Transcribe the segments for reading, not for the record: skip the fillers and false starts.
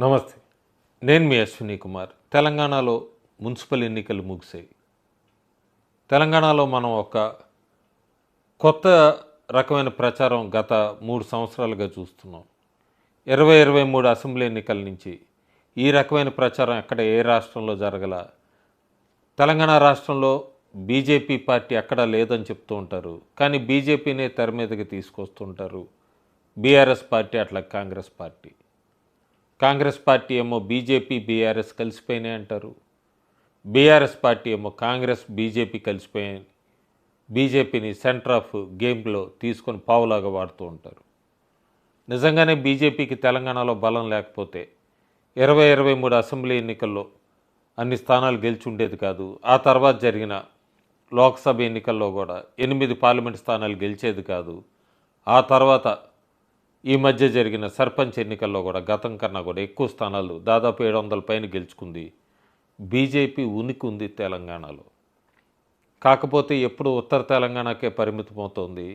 నమస్తే. నేను మీ అశ్విని కుమార్. తెలంగాణలో మున్సిపల్ ఎన్నికలు ముగిశాయి. తెలంగాణలో మనం ఒక కొత్త రకమైన ప్రచారం గత 3 సంవత్సరాలుగా చూస్తున్నాం. 2023 అసెంబ్లీ ఎన్నికల నుంచి ఈ రకమైన ప్రచారం ఎక్కడ ఏ రాష్ట్రంలో జరగల. తెలంగాణ రాష్ట్రంలో బీజేపీ పార్టీ ఎక్కడా లేదని చెప్తూ ఉంటారు. కానీ బీజేపీనే తెర మీదకి తీసుకొస్తుంటారు. బీఆర్ఎస్ పార్టీ అట్లా కాంగ్రెస్ పార్టీ ఏమో బీజేపీ బీఆర్ఎస్ కలిసిపోయినాయి అంటారు. బీఆర్ఎస్ పార్టీ ఏమో కాంగ్రెస్ బీజేపీ కలిసిపోయాయి, బీజేపీని సెంటర్ ఆఫ్ గేమ్లో తీసుకొని పావులాగా వాడుతూ ఉంటారు. నిజంగానే బీజేపీకి తెలంగాణలో బలం లేకపోతే 2023 అసెంబ్లీ ఎన్నికల్లో అన్ని స్థానాలు గెలిచి ఉండేది కాదు. ఆ తర్వాత జరిగిన లోక్సభ ఎన్నికల్లో కూడా 8 పార్లమెంట్ స్థానాలు గెలిచేది కాదు. ఆ తర్వాత ఈ మధ్య జరిగిన సర్పంచ్ ఎన్నికల్లో కూడా గతం కన్నా కూడా ఎక్కువ స్థానాలు దాదాపు 700 పైన గెలుచుకుంది. బీజేపీ ఉనికి ఉంది తెలంగాణలో. కాకపోతే ఎప్పుడు ఉత్తర తెలంగాణకే పరిమితమవుతోంది.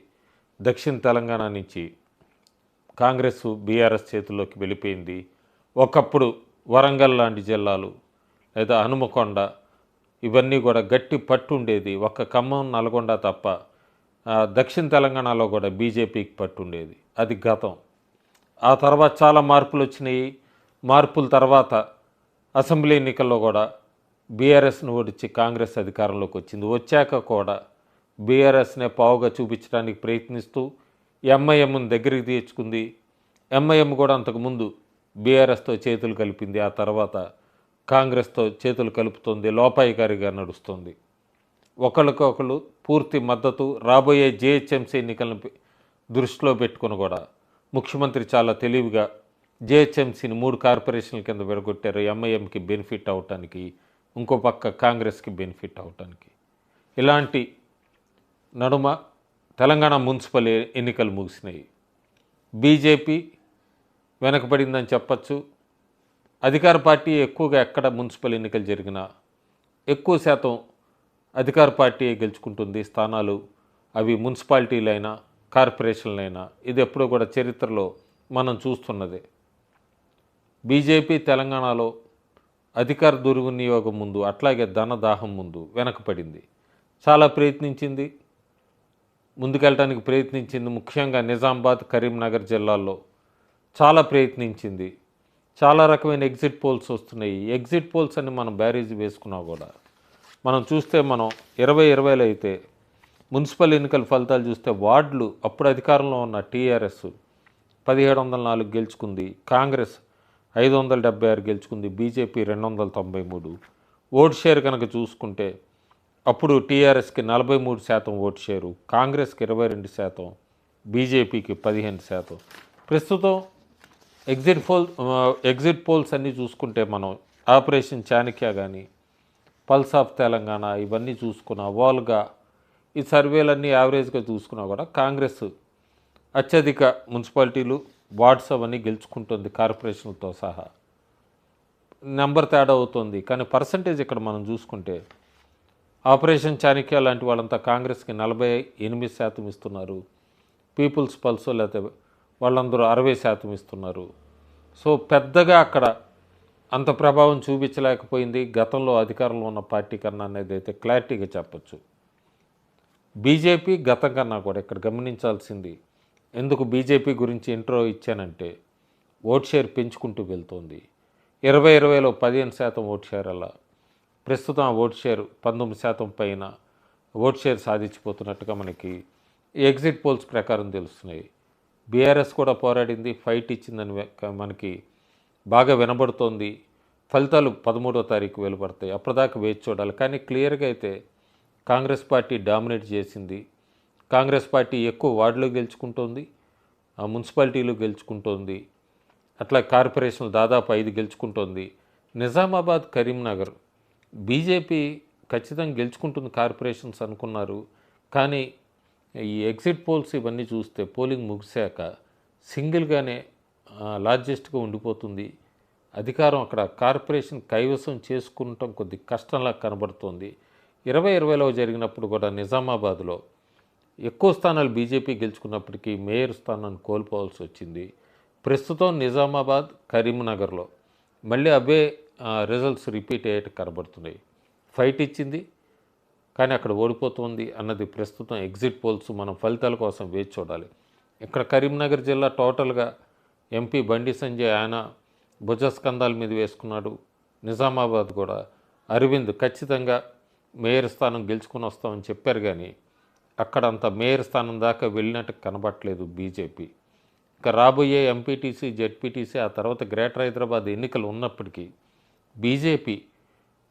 దక్షిణ తెలంగాణ నుంచి కాంగ్రెస్ బీఆర్ఎస్ చేతుల్లోకి వెళ్ళిపోయింది. ఒకప్పుడు వరంగల్ లాంటి జిల్లాలు లేదా హనుమకొండ ఇవన్నీ కూడా గట్టి పట్టు ఉండేది. ఒక్క ఖమ్మం నల్గొండ తప్ప దక్షిణ తెలంగాణలో కూడా బీజేపీకి పట్టు ఉండేది. అది గతం. ఆ తర్వాత చాలా మార్పులు వచ్చినాయి. మార్పుల తర్వాత అసెంబ్లీ ఎన్నికల్లో కూడా బీఆర్ఎస్ను ఓడించి కాంగ్రెస్ అధికారంలోకి వచ్చింది. వచ్చాక కూడా బీఆర్ఎస్నే పావుగా చూపించడానికి ప్రయత్నిస్తూ ఎంఐఎంను దగ్గరికి తెచ్చుకుంది. ఎంఐఎం కూడా అంతకుముందు బీఆర్ఎస్తో చేతులు కలిపింది. ఆ తర్వాత కాంగ్రెస్తో చేతులు కలుపుతుంది. లోపాయికారిగా నడుస్తుంది. ఒకరికొకరు పూర్తి మద్దతు. రాబోయే జిహెచ్ఎంసీ ఎన్నికలను దృష్టిలో పెట్టుకుని కూడా ముఖ్యమంత్రి చాలా తెలివిగా జిహెచ్ఎంసీని 3 కార్పొరేషన్ల కింద విడగొట్టారు. ఎంఐఎంకి బెనిఫిట్ అవటానికి, ఇంకో పక్క కాంగ్రెస్కి బెనిఫిట్ అవటానికి. ఇలాంటి నడుమ తెలంగాణ మున్సిపల్ ఎన్నికలు ముగిసినాయి. బీజేపీ వెనకబడిందని చెప్పచ్చు. అధికార పార్టీ ఎక్కువగా ఎక్కడ మున్సిపల్ ఎన్నికలు జరిగినా ఎక్కువ శాతం అధికార పార్టీ గెలుచుకుంటుంది స్థానాలు. అవి మున్సిపాలిటీలైనా కార్పొరేషన్లైనా. ఇది ఎప్పుడూ కూడా చరిత్రలో మనం చూస్తున్నదే. బీజేపీ తెలంగాణలో అధికార దుర్వినియోగం ముందు, అట్లాగే ధనదాహం ముందు వెనకపడింది. చాలా ప్రయత్నించింది, ముందుకెళ్ళటానికి ప్రయత్నించింది. ముఖ్యంగా నిజామాబాద్, కరీంనగర్ జిల్లాల్లో చాలా ప్రయత్నించింది. చాలా రకమైన ఎగ్జిట్ పోల్స్ వస్తున్నాయి. ఎగ్జిట్ పోల్స్ అని మనం బ్యారేజ్ వేసుకున్నా కూడా మనం చూస్తే, మనం 2020లో అయితే మున్సిపల్ ఎన్నికల ఫలితాలు చూస్తే వార్డులు అప్పుడు అధికారంలో ఉన్న టీఆర్ఎస్ 1704 గెలుచుకుంది, కాంగ్రెస్ 576 గెలుచుకుంది, బీజేపీ 293. ఓటు షేర్ కనుక చూసుకుంటే అప్పుడు టీఆర్ఎస్కి 43% ఓటు షేరు, కాంగ్రెస్కి 22%, బీజేపీకి 15%. ప్రస్తుతం ఎగ్జిట్ పోల్స్ అన్నీ చూసుకుంటే మనం ఆపరేషన్ చాణక్య కానీ, పల్స్ ఆఫ్ తెలంగాణ ఇవన్నీ చూసుకున్నా, వాల్గా ఈ సర్వేలన్నీ యావరేజ్గా చూసుకున్నా కూడా కాంగ్రెస్ అత్యధిక మున్సిపాలిటీలు, వార్డ్స్ అవన్నీ గెలుచుకుంటుంది కార్పొరేషన్లతో సహా. నెంబర్ తేడా అవుతుంది, కానీ పర్సంటేజ్ ఇక్కడ మనం చూసుకుంటే ఆపరేషన్ చాణక్య లాంటి వాళ్ళంతా కాంగ్రెస్కి 48% ఇస్తున్నారు. పీపుల్స్ పల్స్ లేకపోతే వాళ్ళందరూ 60% ఇస్తున్నారు. సో పెద్దగా అక్కడ అంత ప్రభావం చూపించలేకపోయింది గతంలో అధికారంలో ఉన్న పార్టీ కన్నా అనేది అయితే క్లారిటీగా చెప్పచ్చు. బీజేపీ గతం కన్నా కూడా ఇక్కడ గమనించాల్సింది, ఎందుకు బీజేపీ గురించి ఇంట్రో ఇచ్చానంటే ఓట్ షేర్ పెంచుకుంటూ వెళ్తుంది. 2020లో 15% ఓట్ షేర్ అలా ప్రస్తుతం ఆ ఓట్ షేర్ 19% పైన ఓట్ షేర్ సాధించిపోతున్నట్టుగా మనకి ఎగ్జిట్ పోల్స్ ప్రకారం తెలుస్తున్నాయి. బీఆర్ఎస్ కూడా పోరాడింది, ఫైట్ ఇచ్చిందని మనకి బాగా వినబడుతోంది. ఫలితాలు 13వ తారీఖు వెలువడతాయి, అప్పటిదాకా వేచి చూడాలి. కానీ క్లియర్గా అయితే కాంగ్రెస్ పార్టీ డామినేట్ చేసింది. కాంగ్రెస్ పార్టీ ఎక్కువ వార్డులు గెలుచుకుంటోంది, ఆ మున్సిపాలిటీలు గెలుచుకుంటోంది, అట్లా కార్పొరేషన్లు దాదాపు 5 గెలుచుకుంటోంది. నిజామాబాద్, కరీంనగర్ బీజేపీ ఖచ్చితంగా గెలుచుకుంటుంది కార్పొరేషన్స్ అనుకున్నారు. కానీ ఈ ఎగ్జిట్ పోల్స్ ఇవన్నీ చూస్తే పోలింగ్ ముగిశాక సింగిల్గానే లార్జెస్ట్గా ఉండిపోతుంది. అధికారం అక్కడ కార్పొరేషన్ కైవసం చేసుకుంటాం కొద్ది కష్టంలా కనబడుతోంది. 2020లో జరిగినప్పుడు కూడా నిజామాబాద్లో ఎక్కువ స్థానాలు బీజేపీ గెలుచుకున్నప్పటికీ మేయర్ స్థానాన్ని కోల్పోవాల్సి వచ్చింది. ప్రస్తుతం నిజామాబాద్, కరీంనగర్లో మళ్ళీ అవే రిజల్ట్స్ రిపీట్ అయ్యేట్టు కనబడుతున్నాయి. ఫైట్ ఇచ్చింది కానీ అక్కడ ఓడిపోతుంది అన్నది ప్రస్తుతం ఎగ్జిట్ పోల్స్. మనం ఫలితాల కోసం వేచి చూడాలి. ఇక్కడ కరీంనగర్ జిల్లా టోటల్గా ఎంపీ బండి సంజయ్ ఆయన భుజస్కంధాల మీద వేసుకున్నాడు. నిజామాబాద్ కూడా అరవింద్ ఖచ్చితంగా మేయర్ స్థానం గెలుచుకుని వస్తామని చెప్పారు కానీ అక్కడ అంత మేయర్ స్థానం దాకా వెళ్ళినట్టు కనబట్టలేదు బీజేపీ. ఇక రాబోయే ఎంపీటీసీ, జెడ్పీటీసీ, ఆ తర్వాత గ్రేటర్ హైదరాబాద్ ఎన్నికలు ఉన్నప్పటికీ బీజేపీ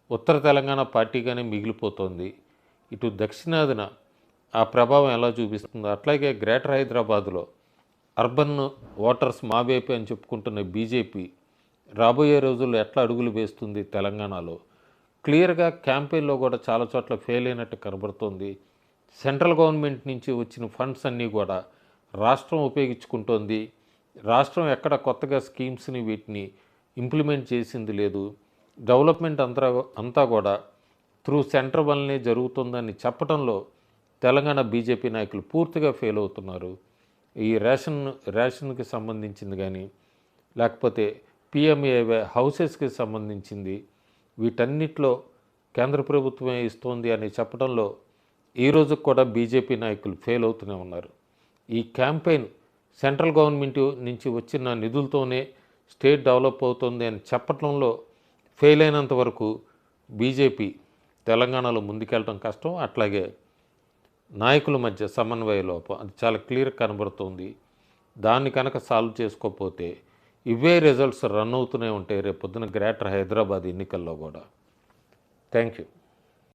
ఉత్తర తెలంగాణ పార్టీగానే మిగిలిపోతోంది. ఇటు దక్షిణాదిన ఆ ప్రభావం ఎలా చూపిస్తుందో అట్లాగే గ్రేటర్ హైదరాబాదులో అర్బన్ ఓటర్స్ మా వైపే అని చెప్పుకుంటున్న బీజేపీ రాబోయే రోజుల్లో ఎట్లా అడుగులు వేస్తుంది తెలంగాణలో క్లియర్గా క్యాంపెయిన్లో కూడా చాలా చోట్ల ఫెయిల్ అయినట్టు కనబడుతోంది. సెంట్రల్ గవర్నమెంట్ నుంచి వచ్చిన ఫండ్స్ అన్నీ కూడా రాష్ట్రం ఉపయోగించుకుంటోంది. రాష్ట్రం ఎక్కడ కొత్తగా స్కీమ్స్ని వీటిని ఇంప్లిమెంట్ చేసింది లేదు. డెవలప్మెంట్ అంతా కూడా త్రూ సెంటర్ వల్లనే జరుగుతుందని చెప్పడంలో తెలంగాణ బీజేపీ నాయకులు పూర్తిగా ఫెయిల్ అవుతున్నారు. ఈ రేషన్కి సంబంధించింది కానీ లేకపోతే పిఎంఏవై హౌసెస్కి సంబంధించింది వీటన్నిటిలో కేంద్ర ప్రభుత్వమే ఇస్తోంది అని చెప్పడంలో ఈరోజు కూడా బీజేపీ నాయకులు ఫెయిల్ అవుతూనే ఉన్నారు. ఈ క్యాంపెయిన్ సెంట్రల్ గవర్నమెంట్ నుంచి వచ్చిన నిధులతోనే స్టేట్ డెవలప్ అవుతుంది అని చెప్పడంలో ఫెయిల్ అయినంత వరకు బీజేపీ తెలంగాణలో ముందుకెళ్ళడం కష్టం. అట్లాగే నాయకుల మధ్య సమన్వయ లోపం అది చాలా క్లియర్ కనబడుతుంది. దాన్ని కనుక సాల్వ్ చేసుకోకపోతే ఇవే రిజల్ట్స్ రన్ అవుతూనే ఉంటాయి రేపు పొద్దున గ్రేటర్ హైదరాబాద్ ఎన్నికల్లో కూడా. Thank you.